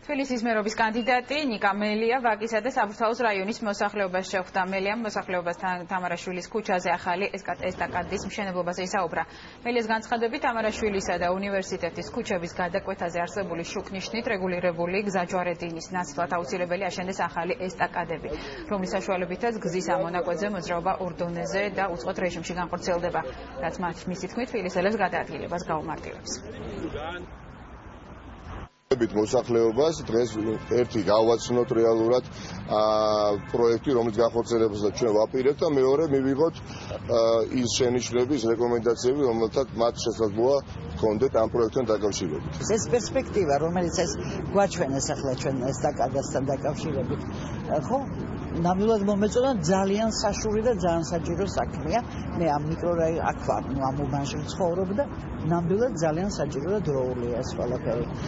თბილისის მერობის კანდიდატი ნიკა მელია ვაკისა და საბურთალოს რაიონის მოსახლეობას შეხვდა. მელიამ მოსახლეობასთან თამარაშვილის ქუჩაზე ახალი ესტაკადის მშენებლობაზე ისაუბრა. მელიას განცხადებით, თამარაშვილისა და უნივერსიტეტის ქუჩების გადაკვეთაზე არსებული შუქნიშნით რეგულირებული გზაჯვარედინის ნაცვლად აუცილებელი აშენდეს ახალი ესტაკადები, რომლის საშუალებითაც გზის ამონაკვეთზე მოძრაობა ორ დონეზე და უწყოთ რეჟიმში განხორციელდება, რაც მისი თქმით თბილისელებს გადაადგილებას გაუმარტივებს. მოსახლეობას დღეს ერთი გავაცნოთ რეალურად პროექტი, რომელიც განხორციელებასაც ჩვენ ვაპირებთ და მეორე მივიღოთ ის შენიშვნები, ის რეკომენდაციები, რომელთაც მათ შესაძლოა ჰქონდეთ ამ პროექტთან დაკავშირებით. ეს პერსპექტივა, რომელიც ეს გვაჩვენეს ახლა ჩვენ ესტაკადასთან დაკავშირებით, ხო? ნამდვილად მომეწონა ძალიან საშუალო და ძალიან საჭირო საქმეა. მე ამ მიკრორაიონში აქ ვარ, ამ უბანში ვცხოვრობ და ნამდვილად ძალიან საჭირო და დროულია ეს ყველაფერი.